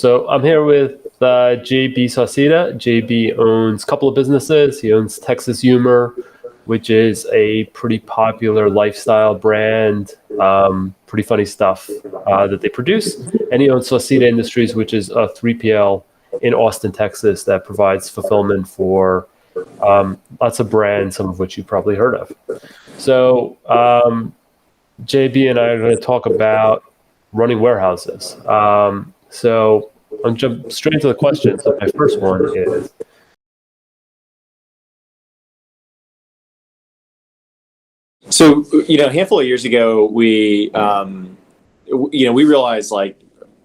So I'm here with JB Sauceda. JB owns a couple of businesses. He owns Texas Humor, which is a pretty popular lifestyle brand, pretty funny stuff that they produce. And he owns Sauceda Industries, which is a 3PL in Austin, Texas, that provides fulfillment for lots of brands, some of which you've probably heard of. So JB and I are going to talk about running warehouses. So I'll jump straight into the question. So my first one is, so, a handful of years ago, we realized like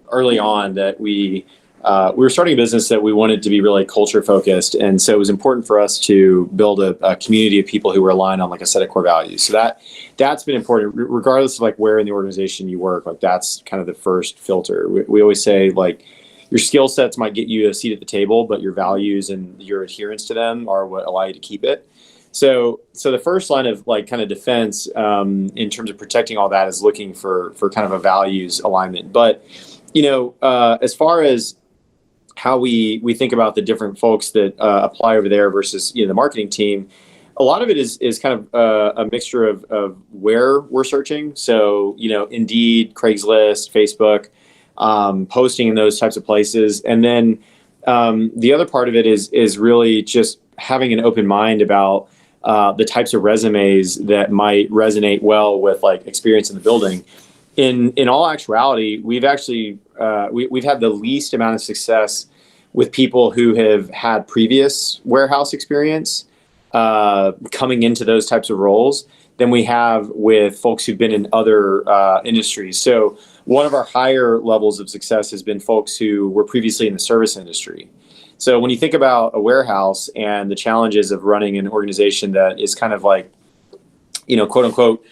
early on that we were starting a business that we wanted to be really culture focused. And so it was important for us to build a community of people who were aligned on like a set of core values. So that's been important regardless of like where in the organization you work. Like that's kind of the first filter. We always say like your skill sets might get you a seat at the table, but your values and your adherence to them are what allow you to keep it. So the first line of like kind of defense in terms of protecting all that is looking for kind of a values alignment. But, as far as how we think about the different folks that apply over there versus, the marketing team, a lot of it is kind of a mixture of where we're searching. So, Indeed, Craigslist, Facebook, posting in those types of places. And then the other part of it is really just having an open mind about the types of resumes that might resonate well with like experience in the building. In all actuality, we've actually we've had the least amount of success with people who have had previous warehouse experience coming into those types of roles than we have with folks who've been in other industries. So one of our higher levels of success has been folks who were previously in the service industry. So when you think about a warehouse and the challenges of running an organization that is kind of like, quote unquote,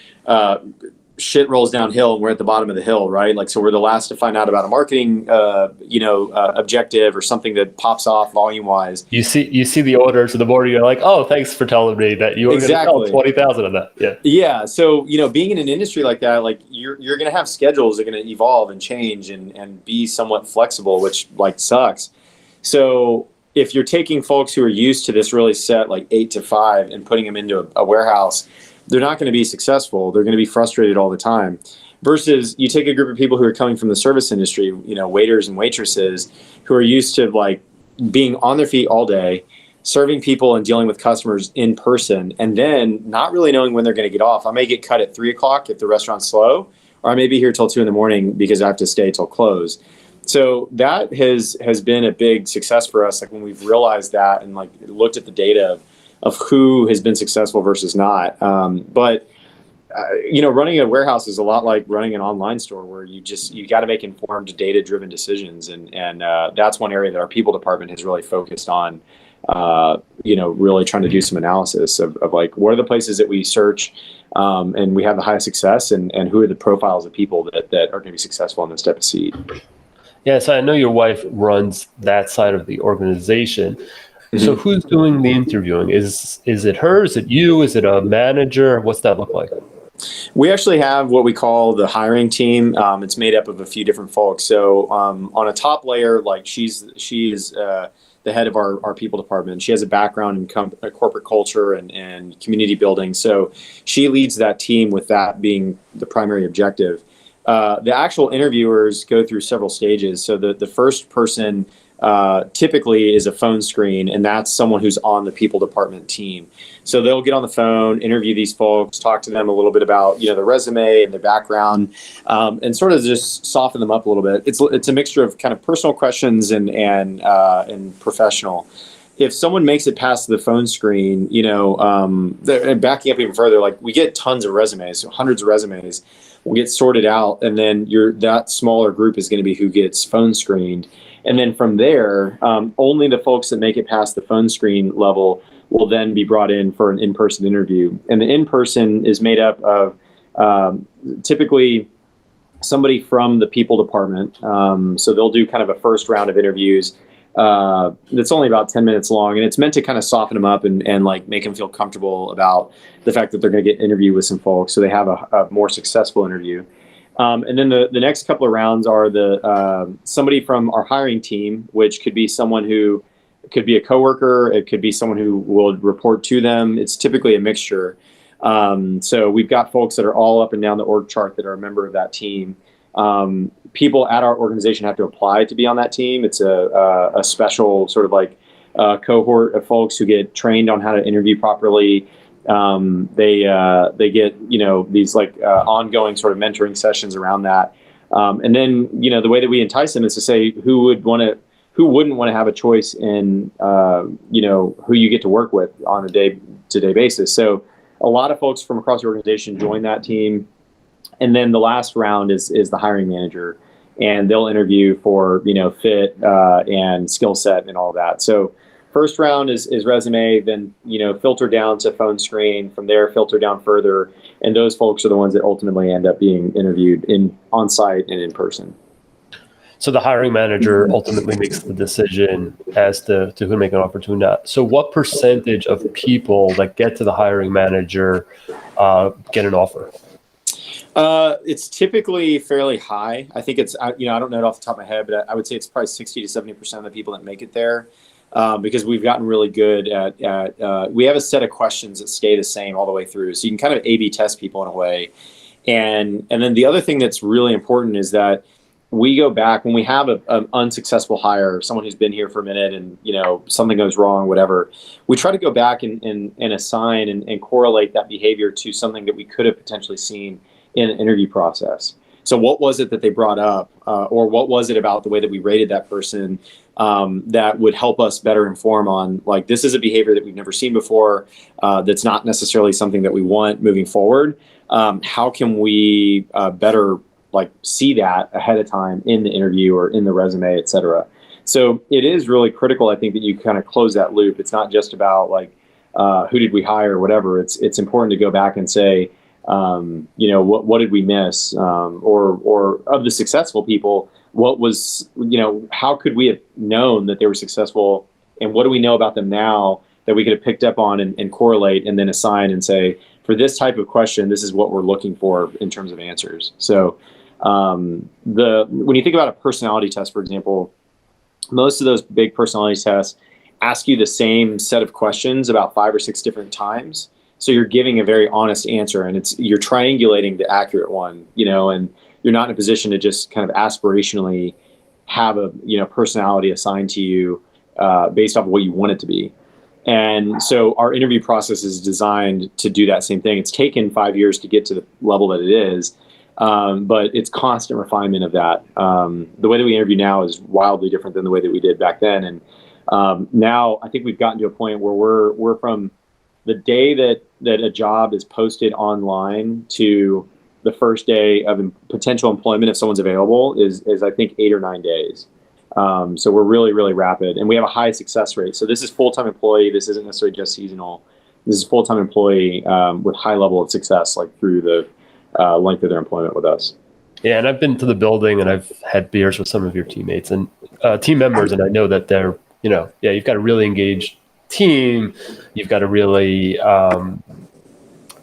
shit rolls downhill and we're at the bottom of the hill, right? Like, so we're the last to find out about a marketing, objective or something that pops off volume wise. you see the orders in the morning, you're like, oh, thanks for telling me that you were going to sell 20,000 of that. Yeah. Yeah. So, being in an industry like that, like you're going to have schedules that are going to evolve and change and be somewhat flexible, which like sucks. So if you're taking folks who are used to this really set like 8 to 5 and putting them into a warehouse, they're not going to be successful. They're going to be frustrated all the time. Versus you take a group of people who are coming from the service industry, waiters and waitresses who are used to like being on their feet all day, serving people and dealing with customers in person, and then not really knowing when they're going to get off. I may get cut at 3:00 if the restaurant's slow, or I may be here till 2 a.m. because I have to stay till close. So that has been a big success for us. Like when we've realized that and like looked at the data of who has been successful versus not. But running a warehouse is a lot like running an online store where you got to make informed, data-driven decisions, and that's one area that our people department has really focused on. Really trying to do some analysis of like what are the places that we search and we have the highest success, and who are the profiles of people that are going to be successful in this type of seat. Yeah, so I know your wife runs that side of the organization. Mm-hmm. So who's doing the interviewing? Is it her? Is it you? Is it a manager? What's that look like? We actually have what we call the hiring team. It's made up of a few different folks. So on a top layer, like she is the head of our people department. She has a background in corporate culture and community building. So she leads that team with that being the primary objective. The actual interviewers go through several stages. So the first person typically is a phone screen, and that's someone who's on the people department team. So they'll get on the phone, interview these folks, talk to them a little bit about their resume and their background, and sort of just soften them up a little bit. It's a mixture of kind of personal questions and professional. If someone makes it past the phone screen, and backing up even further, like we get tons of resumes, so hundreds of resumes. Will get sorted out, and then that smaller group is going to be who gets phone screened. And then from there, only the folks that make it past the phone screen level will then be brought in for an in-person interview. And the in-person is made up of typically somebody from the people department. So they'll do kind of a first round of interviews that's only about 10 minutes long, and it's meant to kind of soften them up and like make them feel comfortable about the fact that they're going to get interviewed with some folks, so they have a more successful interview. And then the next couple of rounds are somebody from our hiring team, which could be someone who could be a coworker. It could be someone who will report to them. It's typically a mixture. So we've got folks that are all up and down the org chart that are a member of that team. People at our organization have to apply to be on that team. It's a special sort of like cohort of folks who get trained on how to interview properly. They get, these like ongoing sort of mentoring sessions around that. And then, the way that we entice them is to say who wouldn't want to have a choice in, who you get to work with on a day-to-day basis. So a lot of folks from across the organization join that team. And then the last round is the hiring manager, and they'll interview for, fit and skill set and all that. So first round is resume, then, filter down to phone screen, from there filter down further. And those folks are the ones that ultimately end up being interviewed on site and in person. So the hiring manager ultimately makes the decision as to who to make an offer to not. So what percentage of people that get to the hiring manager get an offer? It's typically fairly high. I think it's, I don't know it off the top of my head, but I would say it's probably 60 to 70% of the people that make it there. Because we've gotten really good at we have a set of questions that stay the same all the way through. So you can kind of A/B test people in a way. And then the other thing that's really important is that we go back when we have an unsuccessful hire, someone who's been here for a minute and, something goes wrong, whatever. We try to go back and assign and correlate that behavior to something that we could have potentially seen in an interview process. So what was it that they brought up, or what was it about the way that we rated that person that would help us better inform on, like, this is a behavior that we've never seen before, that's not necessarily something that we want moving forward. How can we better see that ahead of time in the interview or in the resume, et cetera? So it is really critical, I think, that you kind of close that loop. It's not just about who did we hire or whatever. It's important to go back and say, what did we miss? Or of the successful people, what was, how could we have known that they were successful, and what do we know about them now that we could have picked up on and correlate and then assign and say, for this type of question, this is what we're looking for in terms of answers. So when you think about a personality test, for example, most of those big personality tests ask you the same set of questions about 5 or 6 different times. So you're giving a very honest answer, and you're triangulating the accurate one, and you're not in a position to just kind of aspirationally have a, personality assigned to you based off of what you want it to be. And so our interview process is designed to do that same thing. It's taken 5 years to get to the level that it is, but it's constant refinement of that. The way that we interview now is wildly different than the way that we did back then. And now I think we've gotten to a point where we're from the day that a job is posted online to the first day of potential employment, if someone's available, is I think 8 or 9 days. So we're really, really rapid, and we have a high success rate. So this is full-time employee. This isn't necessarily just seasonal. This is full-time employee with high level of success, through the length of their employment with us. Yeah, and I've been to the building, and I've had beers with some of your teammates and team members, and I know that they're, you've got a really engaged team. You've got a really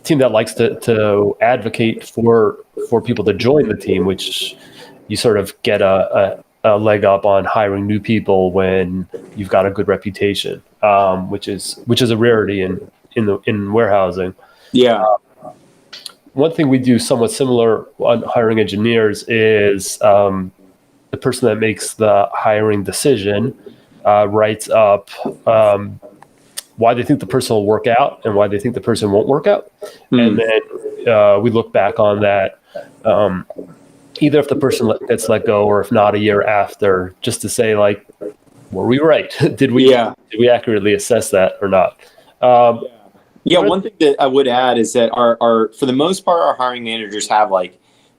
team that likes to advocate for people to join the team, which you sort of get a leg up on hiring new people when you've got a good reputation, which is a rarity in warehousing. Yeah. One thing we do somewhat similar on hiring engineers is the person that makes the hiring decision writes up why they think the person will work out and why they think the person won't work out. And then we look back on that, either if the person gets let go or if not a year after, just to say, were we right? Did we accurately assess that or not? One thing that I would add is that our for the most part, our hiring managers have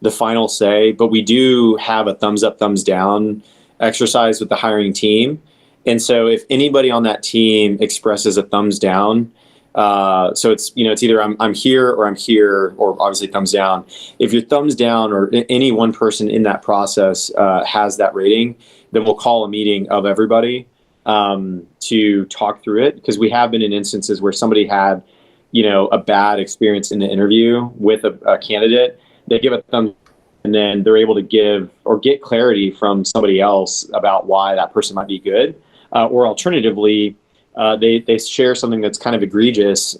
the final say, but we do have a thumbs up, thumbs down exercise with the hiring team. And so if anybody on that team expresses a thumbs down, so it's either I'm here or I'm here, or obviously thumbs down. If your thumbs down or any one person in that process has that rating, then we'll call a meeting of everybody to talk through it, because we have been in instances where somebody had a bad experience in the interview with a candidate. They give a thumbs and then they're able to give or get clarity from somebody else about why that person might be good, or alternatively, they share something that's kind of egregious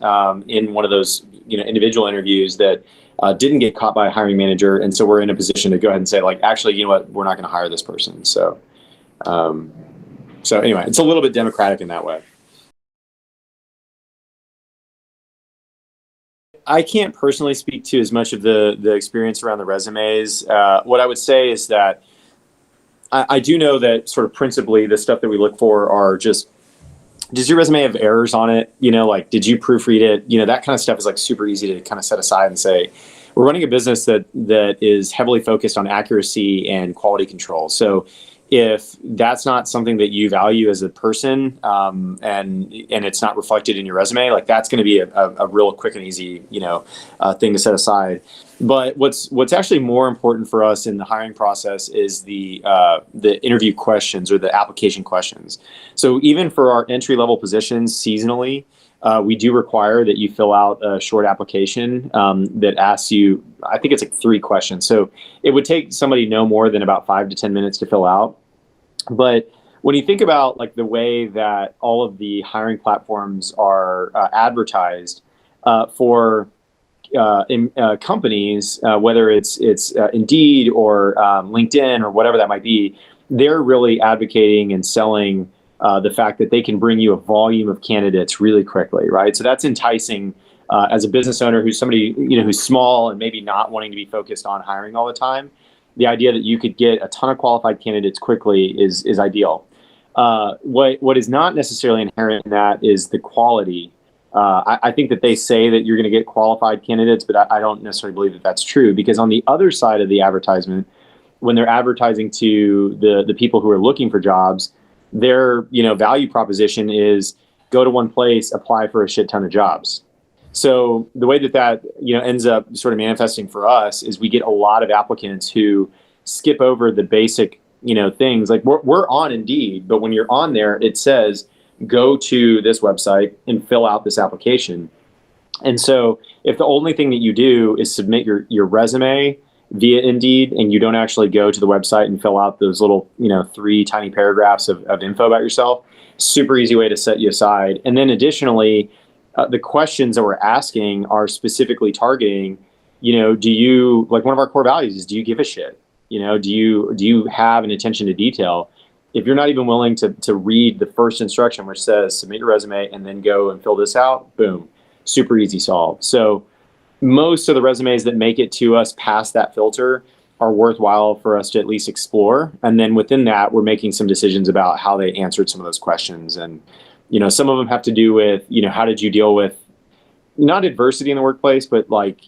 in one of those individual interviews that didn't get caught by a hiring manager, and so we're in a position to go ahead and say, like, actually, you know what, we're not going to hire this person. So anyway, it's a little bit democratic in that way. I can't personally speak to as much of the experience around the resumes. What I would say is that I do know that sort of principally the stuff that we look for are just, does your resume have errors on it? Like, did you proofread it? That kind of stuff is like super easy to kind of set aside and say, we're running a business that is heavily focused on accuracy and quality control. So if that's not something that you value as a person, and it's not reflected in your resume, like, that's going to be a real quick and easy, thing to set aside. But what's actually more important for us in the hiring process is the interview questions or the application questions. So even for our entry level positions seasonally, we do require that you fill out a short application that asks you, I think it's like 3 questions. So it would take somebody no more than about 5 to 10 minutes to fill out. But when you think about like the way that all of the hiring platforms are advertised for companies, whether it's Indeed or LinkedIn or whatever that might be, they're really advocating and selling the fact that they can bring you a volume of candidates really quickly, right? So that's enticing as a business owner who's somebody who's small and maybe not wanting to be focused on hiring all the time. The idea that you could get a ton of qualified candidates quickly is ideal. What is not necessarily inherent in that is the quality. I think that they say that you're going to get qualified candidates, but I don't necessarily believe that that's true, because on the other side of the advertisement, when they're advertising to the people who are looking for jobs, their value proposition is go to one place, apply for a shit ton of jobs. So the way that ends up sort of manifesting for us is we get a lot of applicants who skip over the basic things. Like, we're on Indeed, but when you're on there, it says go to this website and fill out this application. And so if the only thing that you do is submit your resume via Indeed, and you don't actually go to the website and fill out those little 3 tiny paragraphs of info about yourself, super easy way to set you aside. And then additionally, the questions that we're asking are specifically targeting, do you, like, one of our core values is, do you give a shit? Do you have an attention to detail? If you're not even willing to read the first instruction, which says submit your resume and then go and fill this out, boom, super easy solve. So most of the resumes that make it to us past that filter are worthwhile for us to at least explore. And then within that, we're making some decisions about how they answered some of those questions. And some of them have to do with, how did you deal with not adversity in the workplace, but like,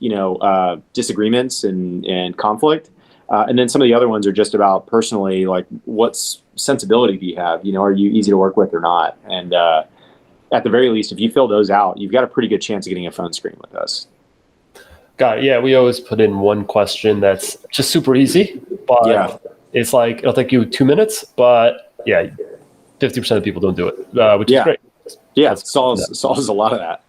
disagreements and conflict. And then some of the other ones are just about personally, like, what sensibility do you have? Are you easy to work with or not? And at the very least, if you fill those out, you've got a pretty good chance of getting a phone screen with us. Got it. Yeah, we always put in one question that's just super easy, but it's like, it'll take you 2 minutes, but 50% of people don't do it, which is great. Yeah, it solves a lot of that.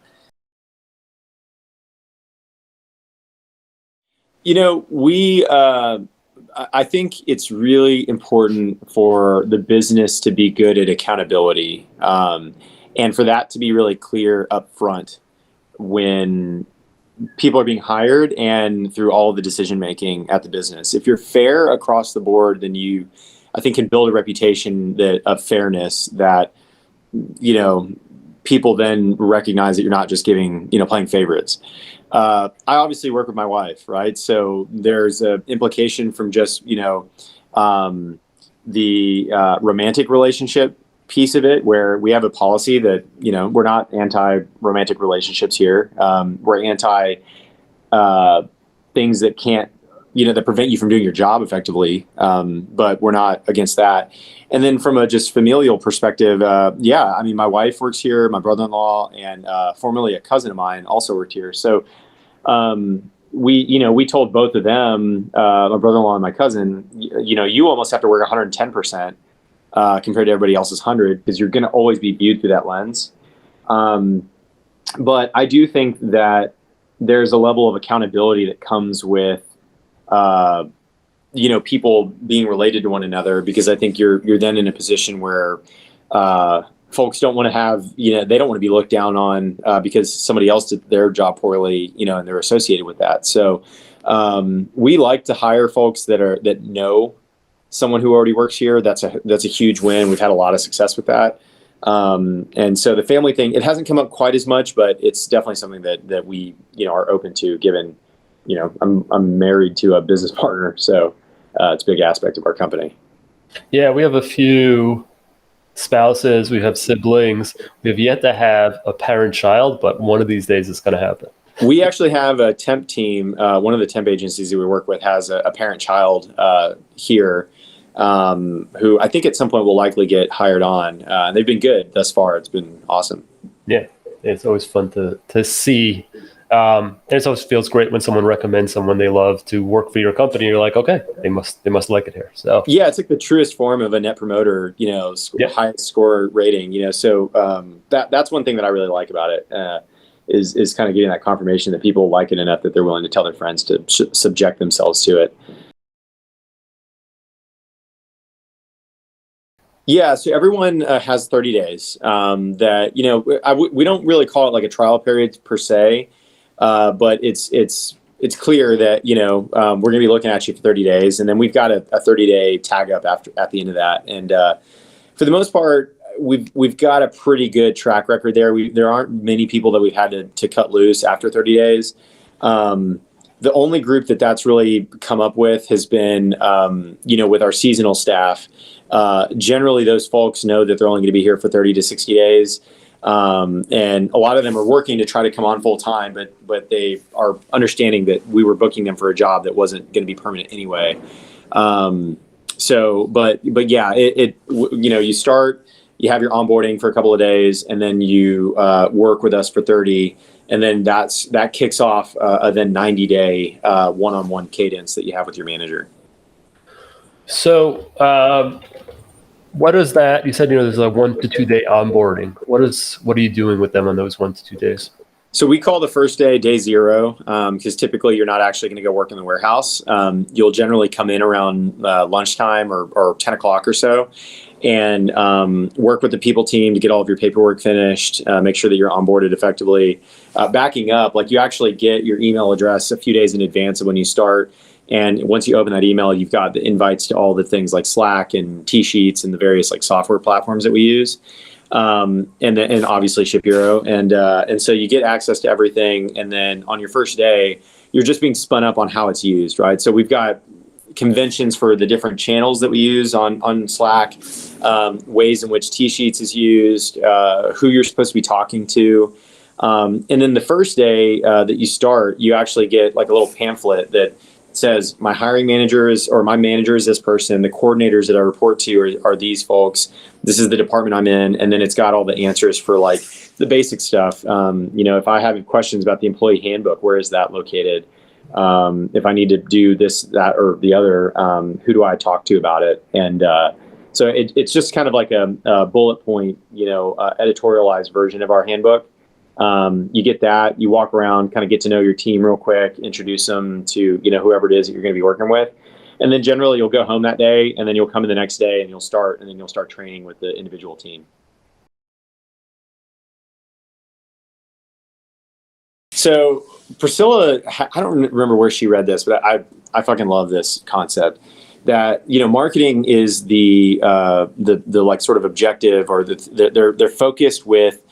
I think it's really important for the business to be good at accountability, and for that to be really clear up front when people are being hired and through all of the decision making at the business. If you're fair across the board, then you, I think, can build a reputation of fairness that people then recognize that you're not just playing favorites. I obviously work with my wife, right? So there's an implication from just the romantic relationship piece of it, where we have a policy that we're not anti-romantic relationships here. We're anti things that can't that prevent you from doing your job effectively, but we're not against that. And then from a just familial perspective, my wife works here, my brother-in-law, and formerly a cousin of mine also worked here. So we told both of them, my brother-in-law and my cousin, you almost have to work 110% compared to everybody else's 100, because you're going to always be viewed through that lens. But I do think that there's a level of accountability that comes with people being related to one another, because I think you're then in a position where folks don't want to have, they don't want to be looked down on because somebody else did their job poorly, and they're associated with that. So we like to hire folks that know someone who already works here. That's a huge win. We've had a lot of success with that. And so the family thing, it hasn't come up quite as much, but it's definitely something that we, are open to, given, I'm married to a business partner. So it's a big aspect of our company. Yeah, we have a few spouses, we have siblings. We have yet to have a parent-child, but one of these days it's going to happen. We actually have a temp team. One of the temp agencies that we work with has a parent-child here, who I think at some point will likely get hired on. They've been good thus far. It's been awesome. Yeah, it's always fun to see. And it always feels great when someone recommends someone they love to work for your company. You're like, okay, they must like it here. So yeah, it's like the truest form of a net promoter, highest score rating. So that's one thing that I really like about it. Is kind of getting that confirmation that people like it enough that they're willing to tell their friends to subject themselves to it. Yeah, so everyone has 30 days that, we don't really call it like a trial period per se, but it's clear that, we're going to be looking at you for 30 days. And then we've got a 30-day tag up at the end of that. And for the most part, we've got a pretty good track record there. There aren't many people that we've had to cut loose after 30 days. The only group that's really come up with has been, with our seasonal staff. Generally, those folks know that they're only going to be here for 30 to 60 days. And a lot of them are working to try to come on full time, but they are understanding that we were booking them for a job that wasn't going to be permanent anyway. But yeah, you start. You have your onboarding for a couple of days, and then you work with us for 30, and then that kicks off a then 90-day one-on-one cadence that you have with your manager. So what is that? You said there's a 1 to 2 day onboarding. What are you doing with them on those 1 to 2 days? So we call the first day 0, because typically you're not actually going to go work in the warehouse. You'll generally come in around lunchtime or 10 o'clock or so, and work with the people team to get all of your paperwork finished, make sure that you're onboarded effectively. Backing up, like you actually get your email address a few days in advance of when you start. And once you open that email, you've got the invites to all the things like Slack and T-Sheets and the various like software platforms that we use. And obviously ShipHero. And so you get access to everything. And then on your first day, you're just being spun up on how it's used, right? So we've got conventions for the different channels that we use on Slack, ways in which T-Sheets is used, who you're supposed to be talking to. And then the first day that you start, you actually get like a little pamphlet that says my hiring manager or my manager is this person. The coordinators that I report to are these folks. This is the department I'm in. And then it's got all the answers for like the basic stuff. If I have questions about the employee handbook, where is that located? If I need to do this, that, or the other, who do I talk to about it? And so it's just kind of like a bullet point, editorialized version of our handbook. You get that, you walk around, kind of get to know your team real quick, introduce them to, whoever it is that you're going to be working with. And then generally you'll go home that day, and then you'll come in the next day and you'll start training with the individual team. So Priscilla, I don't remember where she read this, but I fucking love this concept that, marketing is the like sort of objective, or they're focused with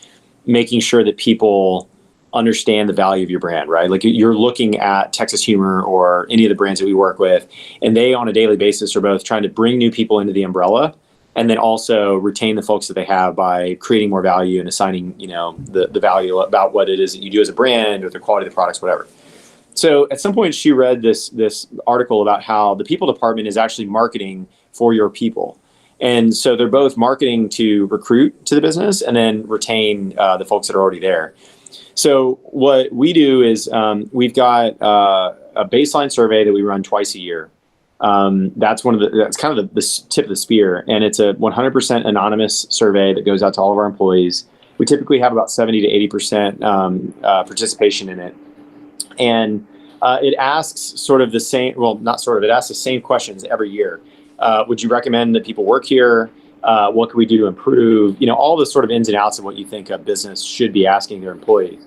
making sure that people understand the value of your brand, right? Like you're looking at Texas Humor or any of the brands that we work with, and they on a daily basis are both trying to bring new people into the umbrella and then also retain the folks that they have by creating more value and assigning, the value about what it is that you do as a brand or the quality of the products, whatever. So at some point she read this article about how the people department is actually marketing for your people. And so they're both marketing to recruit to the business and then retain the folks that are already there. So what we do is we've got a baseline survey that we run twice a year. That's kind of the tip of the spear, and it's a 100% anonymous survey that goes out to all of our employees. We typically have about 70 to 80% participation in it. And it asks sort of the same, well, not sort of, it asks the same questions every year. Would you recommend that people work here? What can we do to improve? All the sort of ins and outs of what you think a business should be asking their employees.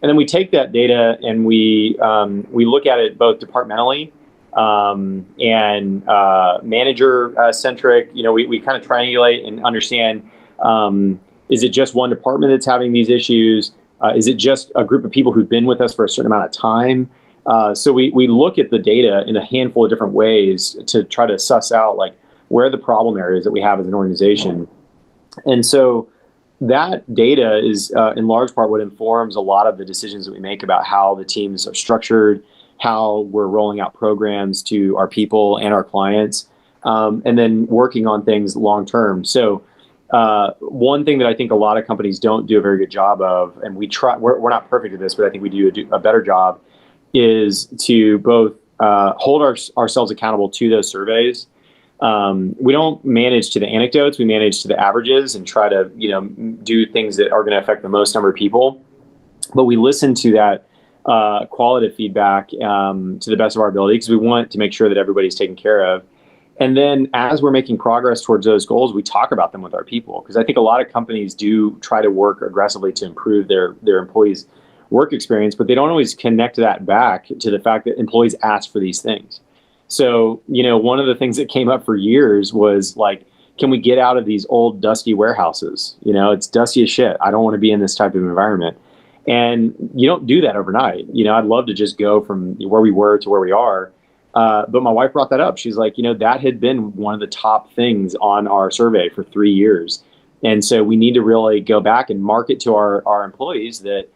And then we take that data and we look at it both departmentally and manager centric. We kind of triangulate and understand, is it just one department that's having these issues? Is it just a group of people who've been with us for a certain amount of time? So we look at the data in a handful of different ways to try to suss out like where are the problem areas that we have as an organization. And so that data is in large part what informs a lot of the decisions that we make about how the teams are structured, how we're rolling out programs to our people and our clients, and then working on things long term. So one thing that I think a lot of companies don't do a very good job of, and we're not perfect at this, but I think we do a better job, is to both hold ourselves accountable to those surveys. We don't manage to the anecdotes, we manage to the averages and try to, do things that are going to affect the most number of people. But we listen to that qualitative feedback to the best of our ability because we want to make sure that everybody's taken care of. And then as we're making progress towards those goals, we talk about them with our people because I think a lot of companies do try to work aggressively to improve their employees' work experience, but they don't always connect that back to the fact that employees ask for these things. So, one of the things that came up for years was like, can we get out of these old dusty warehouses? It's dusty as shit. I don't want to be in this type of environment. And you don't do that overnight. I'd love to just go from where we were to where we are. But my wife brought that up. She's like, that had been one of the top things on our survey for 3 years. And so we need to really go back and market to our employees that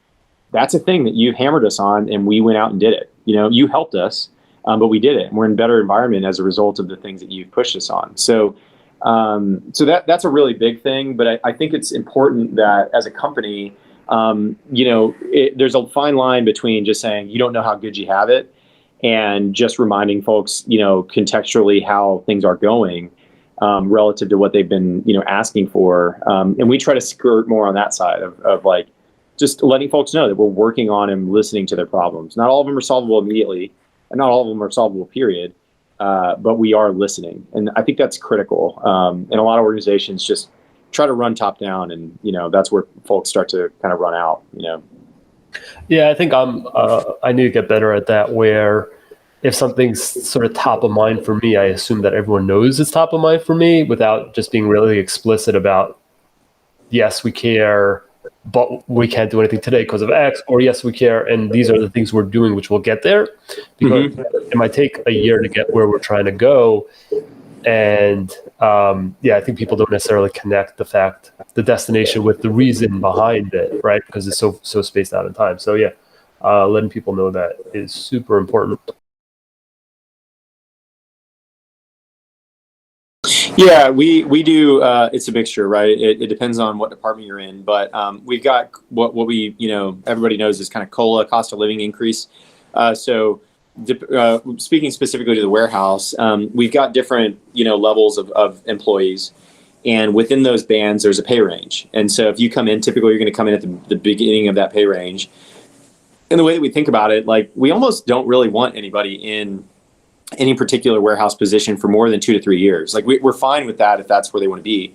that's a thing that you hammered us on and we went out and did it. You helped us. But we did it. And we're in a better environment as a result of the things that you've pushed us on. So, that's a really big thing. But I think it's important that as a company, there's a fine line between just saying you don't know how good you have it, and just reminding folks, contextually how things are going relative to what they've been, asking for. And we try to skirt more on that side of like just letting folks know that we're working on and listening to their problems. Not all of them are solvable immediately. And not all of them are solvable, period, but we are listening. And I think that's critical. And a lot of organizations just try to run top down, and, that's where folks start to kind of run out, Yeah, I think I need to get better at that, where if something's sort of top of mind for me, I assume that everyone knows it's top of mind for me without just being really explicit about, yes, we care, but we can't do anything today because of X, or yes, we care, and these are the things we're doing, which we'll get there. Because it might take a year to get where we're trying to go. And I think people don't necessarily connect the destination with the reason behind it, right? Because it's so spaced out in time. So letting people know that is super important. Yeah, we do. It's a mixture, right? It depends on what department you're in, but we've got what we everybody knows is kind of COLA, cost of living increase. So speaking specifically to the warehouse, we've got different levels of employees, and within those bands there's a pay range. And so if you come in, typically you're going to come in at the beginning of that pay range. And the way that we think about it, like we almost don't really want anybody in any particular warehouse position for more than 2 to 3 years. Like we're fine with that if that's where they want to be.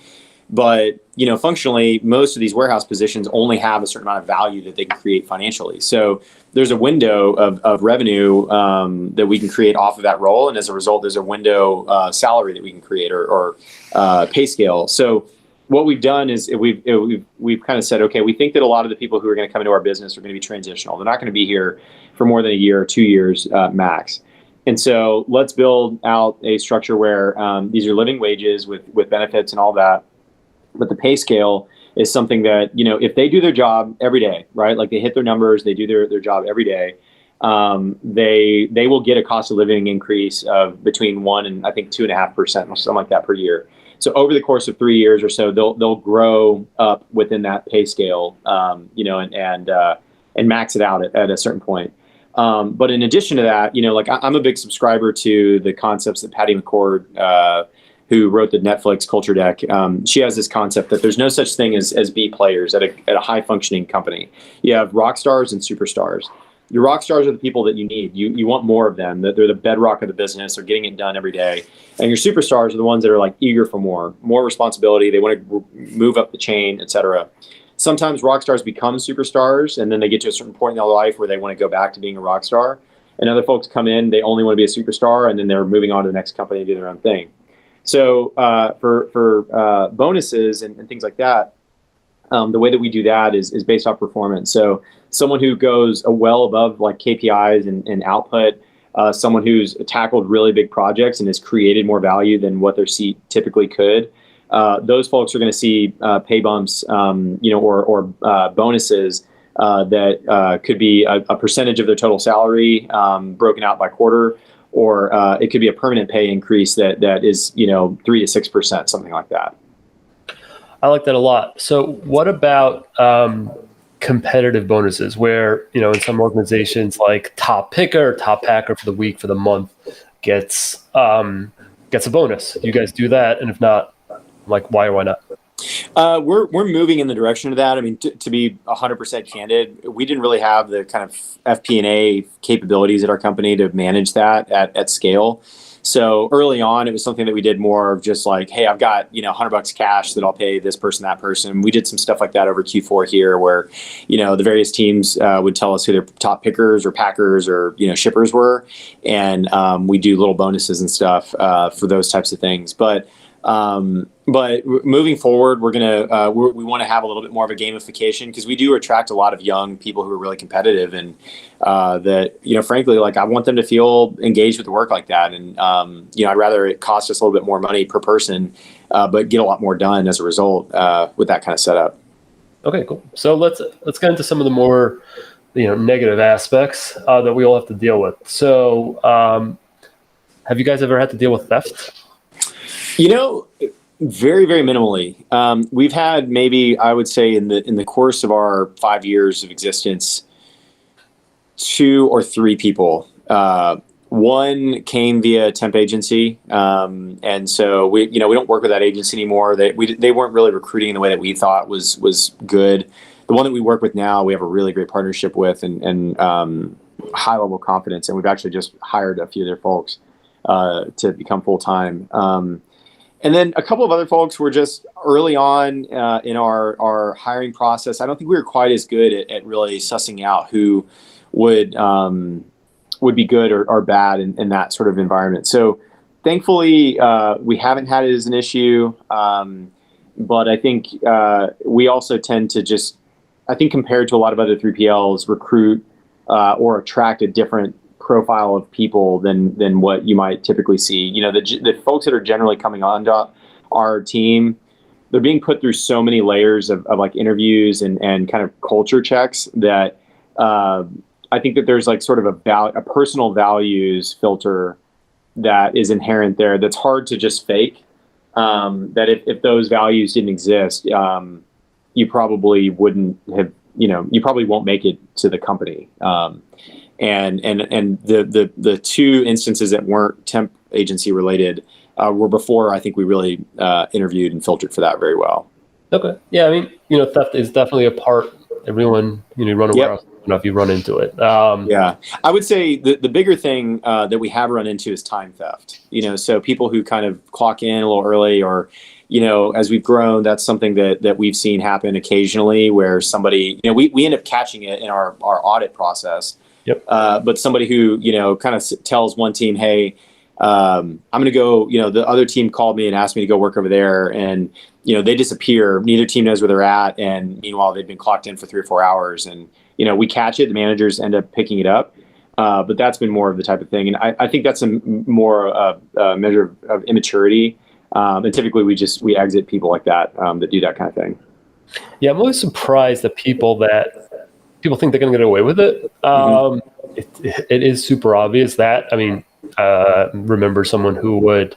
But, functionally, most of these warehouse positions only have a certain amount of value that they can create financially. So there's a window of revenue that we can create off of that role. And as a result, there's a window salary that we can create or pay scale. So what we've done is we've kind of said, okay, we think that a lot of the people who are going to come into our business are going to be transitional. They're not going to be here for more than a year or 2 years max. And so let's build out a structure where these are living wages with benefits and all that. But the pay scale is something that, if they do their job every day, right? Like they hit their numbers, they do their job every day. They will get a cost of living increase of between 1% and I think 2.5% or something like that per year. So over the course of 3 years or so, they'll grow up within that pay scale, and max it out at a certain point. But in addition to that, I'm a big subscriber to the concepts that Patty McCord, who wrote the Netflix culture deck, she has this concept that there's no such thing as B players at a high functioning company. You have rock stars and superstars. Your rock stars are the people that you need. You want more of them. They're the bedrock of the business. They're getting it done every day. And your superstars are the ones that are like eager for more responsibility. They want to move up the chain, etc. Sometimes rock stars become superstars, and then they get to a certain point in their life where they want to go back to being a rock star. And other folks come in, they only want to be a superstar, and then they're moving on to the next company and do their own thing. So for bonuses and things like that, the way that we do that is based off performance. So someone who goes well above like KPIs and output, someone who's tackled really big projects and has created more value than what their seat typically could. Those folks are going to see pay bumps, or bonuses that could be a percentage of their total salary, broken out by quarter, or it could be a permanent pay increase that is 3 to 6%, something like that. I like that a lot. So what about competitive bonuses where, in some organizations like top picker, top packer for the week, for the month gets a bonus? Do you guys do that? And if not, like, why or why not? We're moving in the direction of that. I mean, to be 100% candid, we didn't really have the kind of FP&A capabilities at our company to manage that at scale. So early on, it was something that we did more of just like, hey, I've got, $100 cash that I'll pay this person, that person. We did some stuff like that over Q4 here where, the various teams would tell us who their top pickers or packers or, shippers were. And we do little bonuses and stuff for those types of things. But moving forward, we want to have a little bit more of a gamification because we do attract a lot of young people who are really competitive and that, frankly, like I want them to feel engaged with the work like that. And, I'd rather it cost us a little bit more money per person, but get a lot more done as a result with that kind of setup. Okay, cool. So let's get into some of the more, negative aspects that we all have to deal with. So have you guys ever had to deal with theft? Very, very minimally. We've had maybe, I would say in the course of our 5 years of existence, 2 or 3 people. One came via temp agency. And so we don't work with that agency anymore. They weren't really recruiting in the way that we thought was good. The one that we work with now, we have a really great partnership with and high level of confidence. And we've actually just hired a few of their folks to become full-time. And then a couple of other folks were just early on in our hiring process. I don't think we were quite as good at really sussing out who would be good or bad in that sort of environment. So thankfully, we haven't had it as an issue. But I think we also tend to just, I think compared to a lot of other 3PLs, recruit or attract a different profile of people than what you might typically see. The folks that are generally coming onto our team, they're being put through so many layers of like interviews and kind of culture checks that I think that there's like sort of a personal values filter that is inherent there that's hard to just fake. That if those values didn't exist, you probably wouldn't have, you probably won't make it to the company. And the 2 instances that weren't temp agency related were before I think we really interviewed and filtered for that very well. Okay. Yeah, I mean, theft is definitely a part. Everyone, run away. Yep. If you run into it. Yeah, I would say the bigger thing that we have run into is time theft. So people who kind of clock in a little early or, as we've grown, that's something that we've seen happen occasionally where somebody, we end up catching it in our audit process. Yep. But somebody who, kind of tells one team, hey, I'm going to go, the other team called me and asked me to go work over there. And, they disappear. Neither team knows where they're at. And meanwhile, they've been clocked in for 3 or 4 hours. And, we catch it. The managers end up picking it up. But that's been more of the type of thing. And I think that's a measure of immaturity. And typically we exit people like that that do that kind of thing. Yeah, I'm always surprised that people think they're going to get away with it. It is super obvious that. I mean, remember someone who would,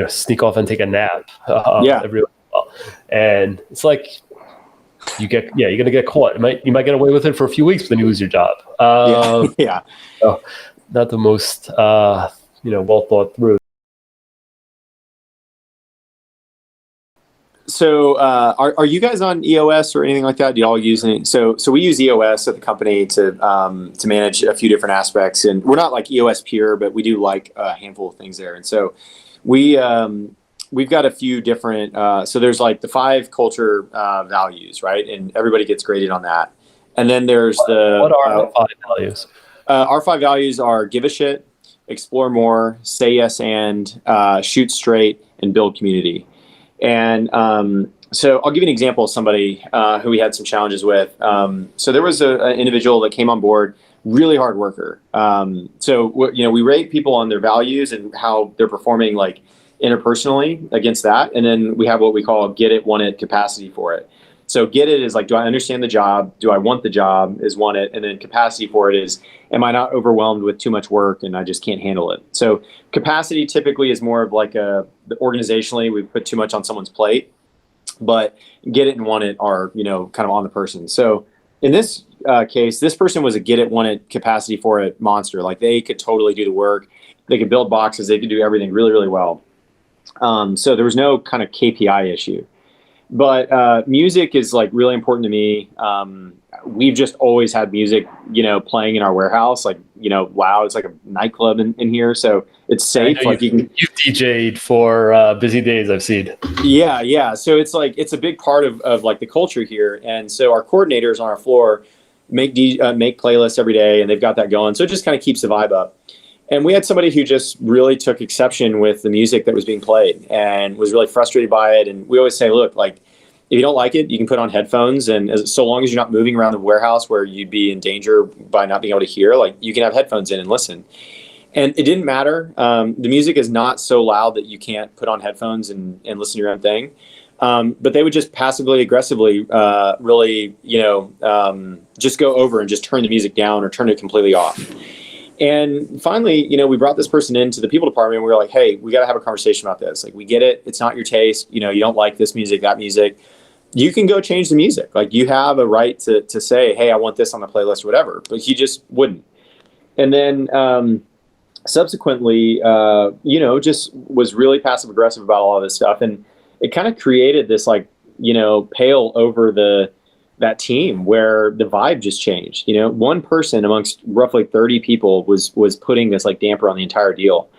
sneak off and take a nap. Every while. And it's like you're going to get caught. You might get away with it for a few weeks, but then you lose your job. Yeah. So not the most, well thought through. Are you guys on EOS or anything like that? Do y'all use any? So we use EOS at the company to manage a few different aspects, and we're not like EOS pure, but we do like a handful of things there. And so we've got a few different. So there's like the 5 culture values, right? And everybody gets graded on that. And then there's what are the 5 values? Our 5 values are give a shit, explore more, say yes and, shoot straight, and build community. And so I'll give you an example of somebody who we had some challenges with. So there was an individual that came on board, really hard worker. We rate people on their values and how they're performing like interpersonally against that. And then we have what we call get it, want it, capacity for it. So get it is like, do I understand the job? Do I want the job is want it. And then capacity for it is, am I not overwhelmed with too much work and I just can't handle it? So capacity typically is more of like organizationally, we put too much on someone's plate, but get it and want it are, kind of on the person. So in this case, this person was a get it, want it, capacity for it monster. Like they could totally do the work. They could build boxes. They could do everything really, really well. So there was no kind of KPI issue. But music is like really important to me. We've just always had music, playing in our warehouse. Like, wow, it's like a nightclub in here, so it's safe. Like you've DJ'd for busy days, I've seen. Yeah. So it's like it's a big part of like the culture here, and so our coordinators on our floor make playlists every day, and they've got that going. So it just kind of keeps the vibe up. And we had somebody who just really took exception with the music that was being played and was really frustrated by it. And we always say, look, like, if you don't like it, you can put on headphones. And so long as you're not moving around the warehouse where you'd be in danger by not being able to hear, like you can have headphones in and listen. And it didn't matter. The music is not so loud that you can't put on headphones and listen to your own thing. But they would just passively aggressively really, just go over and just turn the music down or turn it completely off. And finally, we brought this person into the people department and we were like, hey, we got to have a conversation about this. Like, we get it. It's not your taste. You don't like this music, that music. You can go change the music. Like, you have a right to say, hey, I want this on the playlist or whatever. But he just wouldn't. And then subsequently, just was really passive aggressive about all of this stuff. And it kind of created this like, pale over that team where the vibe just changed. One person amongst roughly 30 people was putting this like damper on the entire deal.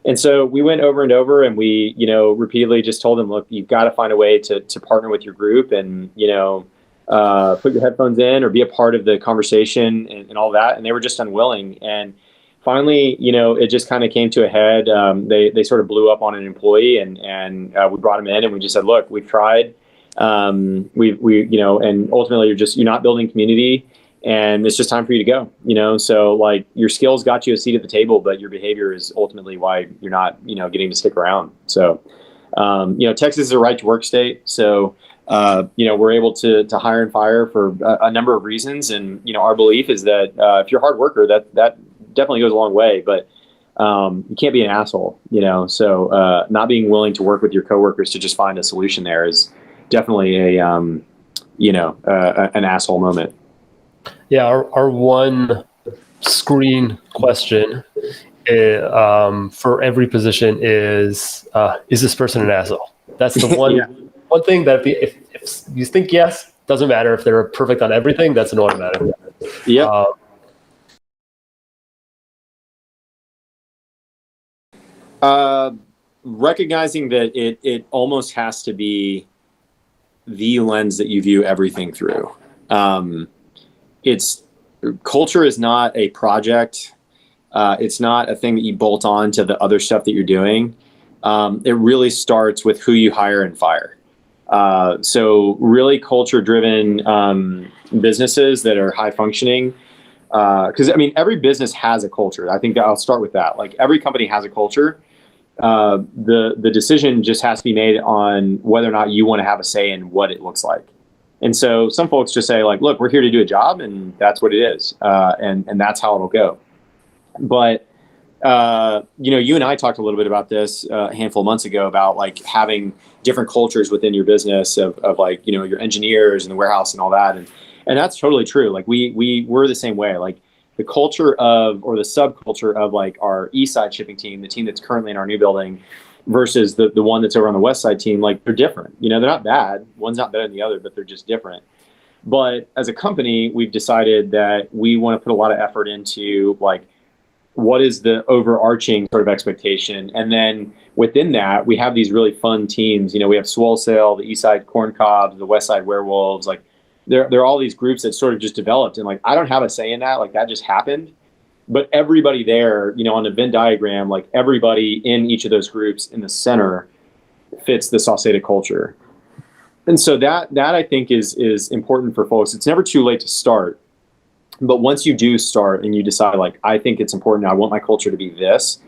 And so we went over and over and we, repeatedly just told them, look, you've got to find a way to partner with your group and, put your headphones in or be a part of the conversation and all that. And they were just unwilling. And finally, it just kind of came to a head. They sort of blew up on an employee and we brought him in and we just said, look, we've tried. And ultimately you're not building community and it's just time for you to go, so like your skills got you a seat at the table, but your behavior is ultimately why you're not, getting to stick around. So, Texas is a right to work state. So, we're able to hire and fire for a number of reasons. And, our belief is that, if you're a hard worker, that definitely goes a long way, but, you can't be an asshole, so, not being willing to work with your coworkers to just find a solution there is definitely an asshole moment. Yeah, our one screen question for every position is this person an asshole? That's the one one thing that if you think yes, doesn't matter if they're perfect on everything. That's an automatic. Yeah. Recognizing that it almost has to be the lens that you view everything through. Culture is not a project. It's not a thing that you bolt on to the other stuff that you're doing. It really starts with who you hire and fire. So really culture-driven businesses that are high functioning. Because every business has a culture. I think that I'll start with that. Like every company has a culture. The decision just has to be made on whether or not you want to have a say in what it looks like. And so some folks just say like, look, we're here to do a job and that's what it is. And that's how it'll go. But, you and I talked a little bit about this a handful of months ago about like having different cultures within your business of like, your engineers and the warehouse and all that. And that's totally true. Like we're the same way. Like the culture or the subculture of like our East Side shipping team, the team that's currently in our new building, versus the one that's over on the West Side team. Like, they're different. They're not bad. One's not better than the other, but they're just different. But as a company, we've decided that we want to put a lot of effort into like, what is the overarching sort of expectation? And then within that, we have these really fun teams. We have Swole Sale, the East Side Corn Cobs, the West Side Werewolves. Like, there are all these groups that sort of just developed. And like, I don't have a say in that. Like, that just happened. But everybody there, on the Venn diagram, like everybody in each of those groups in the center fits the Sauceda culture. And so that I think is important for folks. It's never too late to start. But once you do start and you decide, like, I think it's important, I want my culture to be this,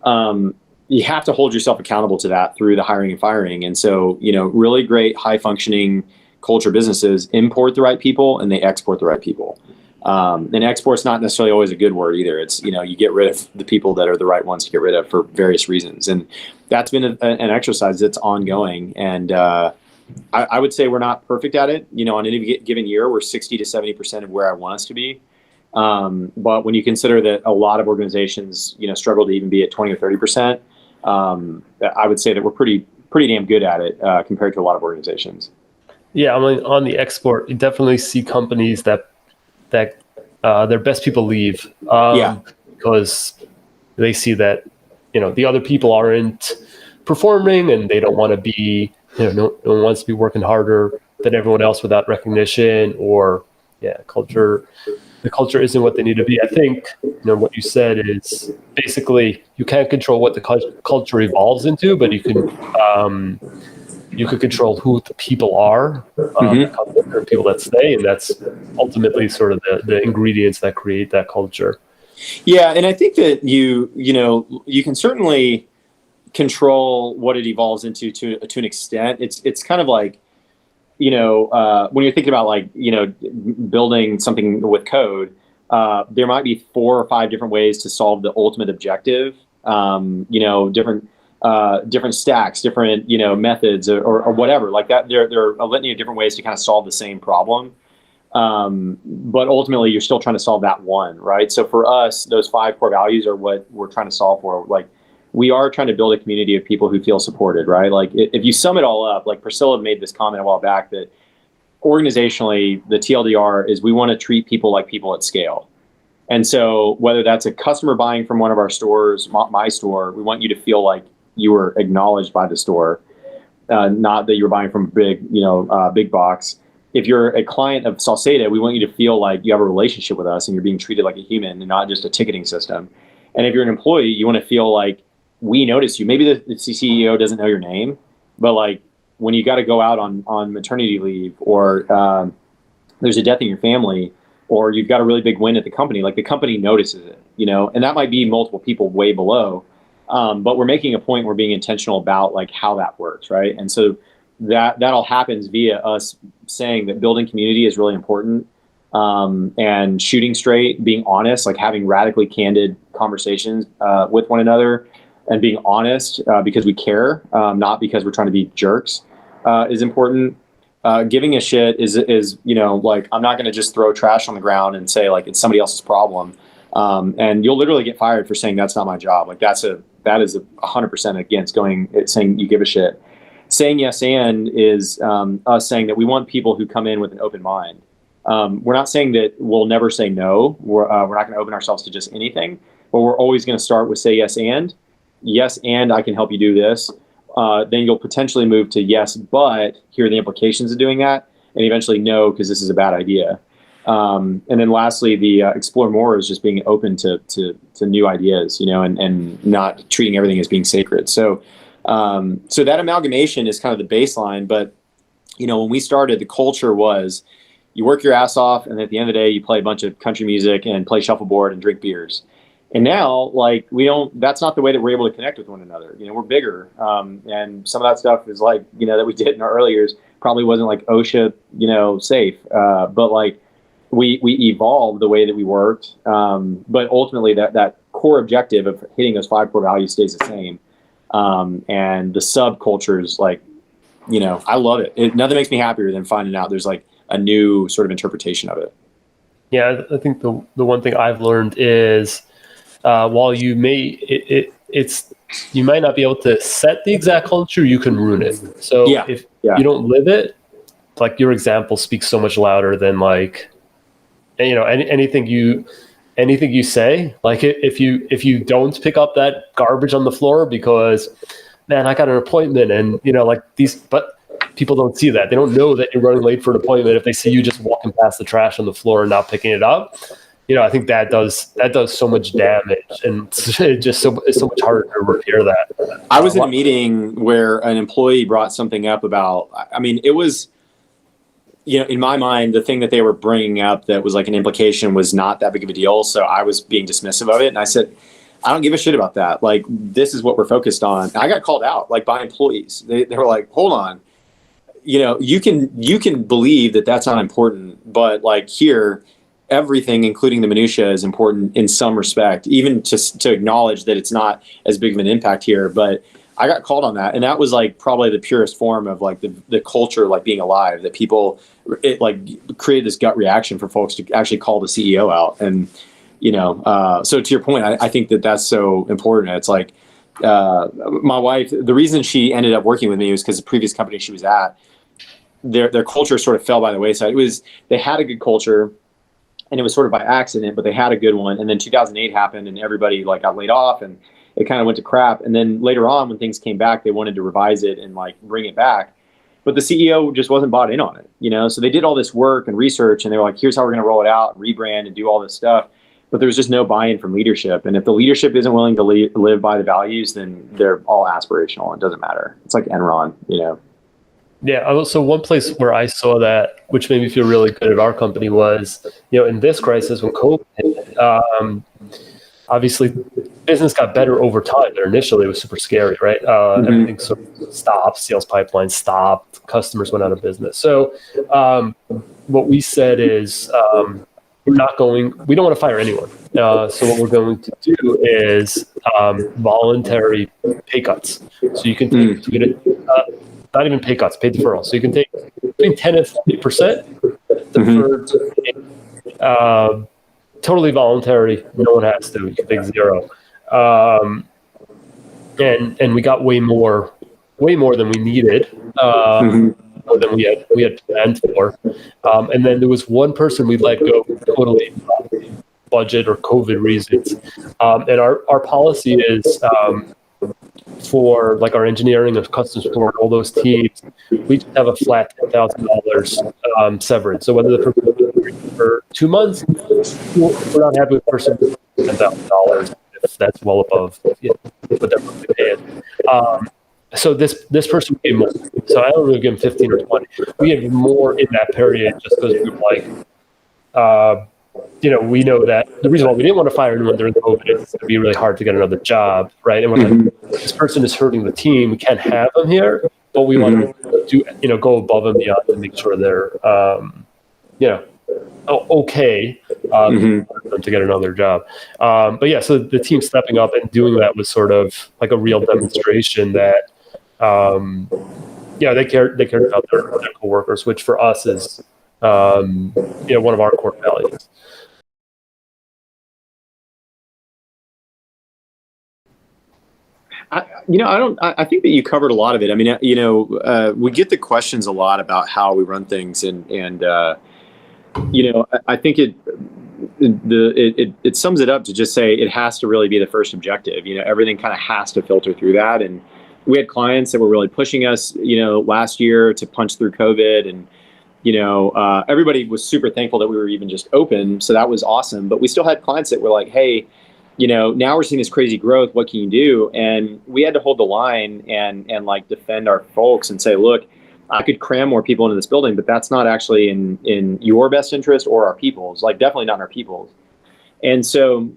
you have to hold yourself accountable to that through the hiring and firing. And so, really great, high-functioning culture businesses import the right people and they export the right people. And export's not necessarily always a good word either. It's, you get rid of the people that are the right ones to get rid of for various reasons. And that's been an exercise that's ongoing. And I would say we're not perfect at it. On any given year, we're 60 to 70% of where I want us to be. But when you consider that a lot of organizations, struggle to even be at 20 or 30%, I would say that we're pretty damn good at it compared to a lot of organizations. Yeah, I mean, on the export, you definitely see companies that their best people leave because they see that the other people aren't performing and they don't want to be. No one wants to be working harder than everyone else without recognition, or the culture isn't what they need to be. I think, what you said is basically you can't control what the culture evolves into, but you can control who the people are, the people that stay, and that's ultimately sort of the ingredients that create that culture. Yeah, and I think that you can certainly control what it evolves into to an extent. It's kind of like, when you're thinking about like, building something with code, there might be 4 or 5 different ways to solve the ultimate objective. Different stacks, different, methods or whatever like that. There are a litany of different ways to kind of solve the same problem. But ultimately you're still trying to solve that one, right? So for us, those 5 core values are what we're trying to solve for. Like, we are trying to build a community of people who feel supported, right? Like, if you sum it all up, like Priscilla made this comment a while back that organizationally, the TLDR is we want to treat people like people at scale. And so whether that's a customer buying from one of our stores, my store, we want you to feel like you were acknowledged by the store, not that you're buying from big box. If you're a client of Sauceda, we want you to feel like you have a relationship with us and you're being treated like a human and not just a ticketing system. And if you're an employee, you want to feel like we notice you. Maybe the CEO doesn't know your name, but like when you got to go out on maternity leave, or there's a death in your family, or you've got a really big win at the company, like the company notices it, and that might be multiple people way below. But we're making a point, we're being intentional about like how that works, right? And so that all happens via us saying that building community is really important, and shooting straight, being honest, like having radically candid conversations with one another, and being honest because we care, not because we're trying to be jerks, is important. Giving a shit is like, I'm not going to just throw trash on the ground and say like it's somebody else's problem. And you'll literally get fired for saying that's not my job. Like that is 100% against saying you give a shit. Saying yes and is us saying that we want people who come in with an open mind. We're not saying that we'll never say no. We're not going to open ourselves to just anything, but we're always going to start with say yes and I can help you do this. Then you'll potentially move to yes, but here are the implications of doing that, and eventually no, because this is a bad idea. And then lastly, the explore more is just being open to new ideas, and not treating everything as being sacred. So that amalgamation is kind of the baseline. But, when we started, the culture was you work your ass off, and at the end of the day, you play a bunch of country music and play shuffleboard and drink beers. And now, like, that's not the way that we're able to connect with one another. We're bigger. And some of that stuff is like, that we did in our early years probably wasn't like OSHA, safe. But like we evolved the way that we worked. But ultimately that core objective of hitting those 5 core values stays the same. And the subcultures, like, I love it. Nothing makes me happier than finding out there's like a new sort of interpretation of it. Yeah, I think the one thing I've learned is, while you may, it's you might not be able to set the exact culture, you can ruin it. So if you don't live it, like your example speaks so much louder than like, you know, anything you say. Like if you don't pick up that garbage on the floor because, man, I got an appointment, and you know, like but people don't see that. They don't know that you're running late for an appointment if they see you just walking past the trash on the floor and not picking it up. You know, I think that does so much damage, and it's just so much harder to repair that. I was in a meeting where an employee brought something up about, I mean, it was, you know, in my mind, the thing that they were bringing up that was like an implication was not that big of a deal. So I was being dismissive of it. And I said, I don't give a shit about that. Like, this is what we're focused on. I got called out like by employees. They were like, hold on, you know, you can believe that that's not important, but like here, everything, including the minutia, is important in some respect, even to acknowledge that it's not as big of an impact here. But I got called on that. And that was like probably the purest form of like the culture, like being alive, that people, it like created this gut reaction for folks to actually call the CEO out. And, you know, so to your point, I think that that's so important. It's like, my wife, the reason she ended up working with me was because the previous company she was at, their culture sort of fell by the wayside. They had a good culture, and it was sort of by accident, but they had a good one. And then 2008 happened, and everybody like got laid off, and it kind of went to crap. And then later on, when things came back, they wanted to revise it and like bring it back. But the CEO just wasn't bought in on it, you know? So they did all this work and research, and they were like, here's how we're going to roll it out, rebrand, and do all this stuff. But there was just no buy-in from leadership. And if the leadership isn't willing to live by the values, then they're all aspirational. It doesn't matter. It's like Enron, you know? Yeah. So one place where I saw that, which made me feel really good at our company, was, you know, in this crisis when COVID hit, obviously business got better over time. But initially it was super scary, right? Everything sort of stopped, sales pipeline stopped, customers went out of business. So what we said is, we don't want to fire anyone. So what we're going to do is voluntary pay cuts. So you can take, not even pay cuts, pay deferrals. So you can take between 10 and 40% deferred, totally voluntary. No one has to. You can take zero. And we got way more than we needed. More than we had planned for. And then there was one person we let go totally budget or COVID reasons. And our policy is, for like our engineering and customer support, all those teams, we just have a flat $10,000 severance. So whether the person for 2 months, we're not happy with the person $10,000 if that's well above what they're really paying. So this person gave more. So I don't really give him 15 or 20. We had more in that period just because we were like, you know, we know that the reason why we didn't want to fire anyone during COVID is it's going to be really hard to get another job, right? And we're like, this person is hurting the team. We can't have them here, but we want to do, you know, go above and beyond to make sure they're, you know, okay for them to get another job. But yeah, so the team stepping up and doing that was sort of like a real demonstration that, yeah, they cared about their coworkers, which for us is, you know, one of our core values. I think that you covered a lot of it. I mean, you know, we get the questions a lot about how we run things, and you know, I think it sums it up to just say it has to really be the first objective. You know, everything kind of has to filter through that. And we had clients that were really pushing us, you know, last year to punch through COVID, and you know, everybody was super thankful that we were even just open. So that was awesome. But we still had clients that were like, hey, you know, now we're seeing this crazy growth. What can you do? And we had to hold the line and like defend our folks and say, look, I could cram more people into this building, but that's not actually in your best interest or our people's, like definitely not in our people's. And so,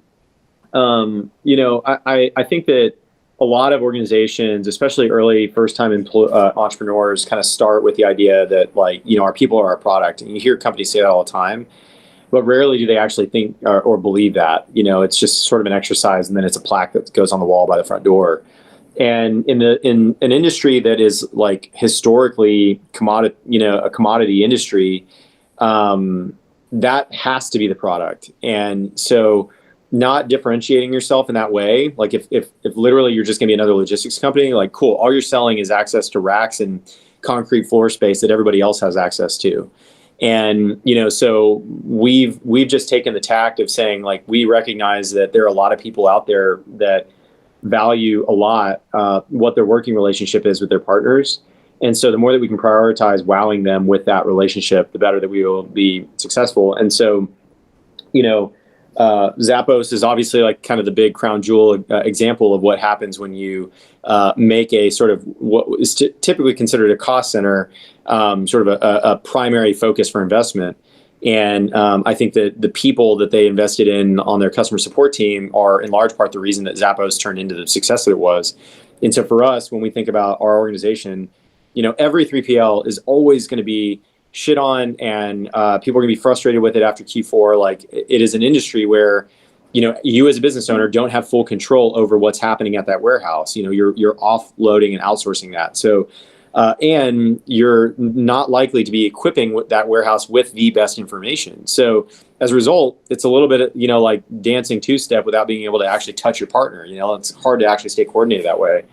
you know, I think that a lot of organizations, especially early first-time entrepreneurs, kind of start with the idea that, like, you know, our people are our product. And you hear companies say that all the time, but rarely do they actually think or believe that. You know, it's just sort of an exercise, and then it's a plaque that goes on the wall by the front door. And in an industry that is like historically a commodity industry, that has to be the product. And so not differentiating yourself in that way, like if literally you're just gonna be another logistics company, like cool, all you're selling is access to racks and concrete floor space that everybody else has access to. And, so we've just taken the tact of saying, like, we recognize that there are a lot of people out there that value a lot what their working relationship is with their partners. And so the more that we can prioritize wowing them with that relationship, the better that we will be successful. And so, Zappos is obviously like kind of the big crown jewel example of what happens when you make a sort of what is typically considered a cost center, sort of a primary focus for investment. And I think that the people that they invested in on their customer support team are in large part the reason that Zappos turned into the success that it was. And so for us, when we think about our organization, every 3PL is always going to be shit on, and people are going to be frustrated with it after Q4. Like, it is an industry where, you as a business owner don't have full control over what's happening at that warehouse. You're offloading and outsourcing that. So, and you're not likely to be equipping that warehouse with the best information. So as a result, it's a little bit, like dancing two-step without being able to actually touch your partner. It's hard to actually stay coordinated that way.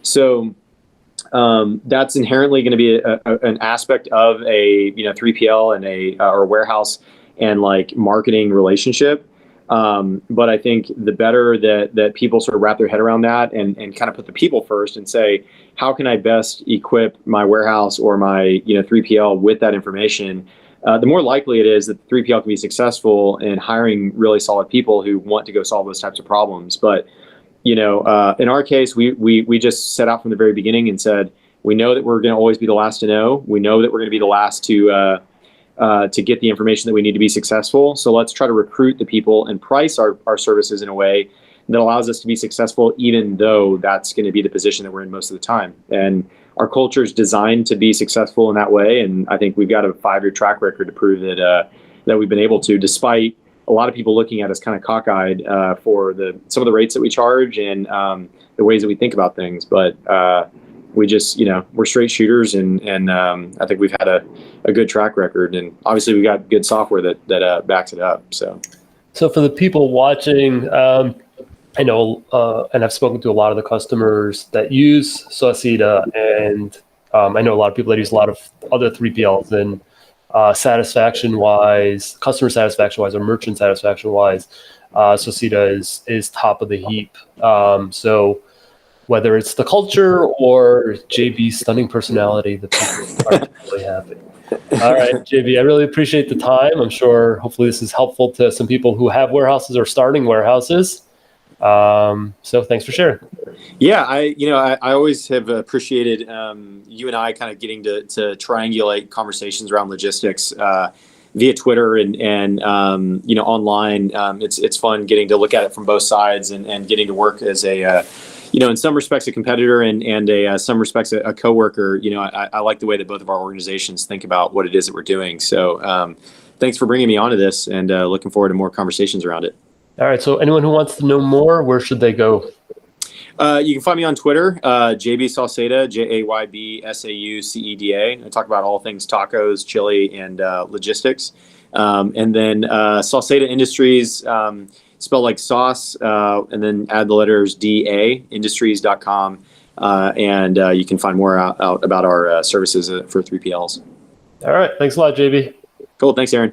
So that's inherently going to be an aspect of a 3PL and or warehouse and like marketing relationship. But I think the better that people sort of wrap their head around that and kind of put the people first and say, how can I best equip my warehouse or my 3PL with that information? The more likely it is that the 3PL can be successful in hiring really solid people who want to go solve those types of problems. But in our case, we just set out from the very beginning and said, we know that we're going to always be the last to know. We know that we're going to be the last to get the information that we need to be successful. So let's try to recruit the people and price our services in a way that allows us to be successful, even though that's going to be the position that we're in most of the time. And our culture is designed to be successful in that way. And I think we've got a 5-year track record to prove that we've been able to, despite a lot of people looking at us kind of cockeyed for some of the rates that we charge and the ways that we think about things. But we just, we're straight shooters, and I think we've had a good track record, and obviously we've got good software that backs it up. So for the people watching, I know, and I've spoken to a lot of the customers that use Sauceda, and I know a lot of people that use a lot of other 3PLs, and satisfaction-wise, customer satisfaction-wise, or merchant satisfaction-wise, Sauceda is top of the heap. So whether it's the culture or JB's stunning personality, the people are really happy. All right, JB, I really appreciate the time. I'm sure hopefully this is helpful to some people who have warehouses or starting warehouses. So thanks for sharing. Yeah, I always have appreciated you and I kind of getting to triangulate conversations around logistics via Twitter and online. It's fun getting to look at it from both sides and getting to work as a in some respects a competitor and some respects a coworker. I like the way that both of our organizations think about what it is that we're doing. So thanks for bringing me onto this, and looking forward to more conversations around it. All right. So anyone who wants to know more, where should they go? You can find me on Twitter, JB Sauceda, JAYBSAUCEDA. I talk about all things tacos, chili, and logistics. And then Sauceda Industries, spelled like sauce, and then add the letters DA, industries.com. And you can find more out about our services for 3PLs. All right. Thanks a lot, JB. Cool. Thanks, Aaron.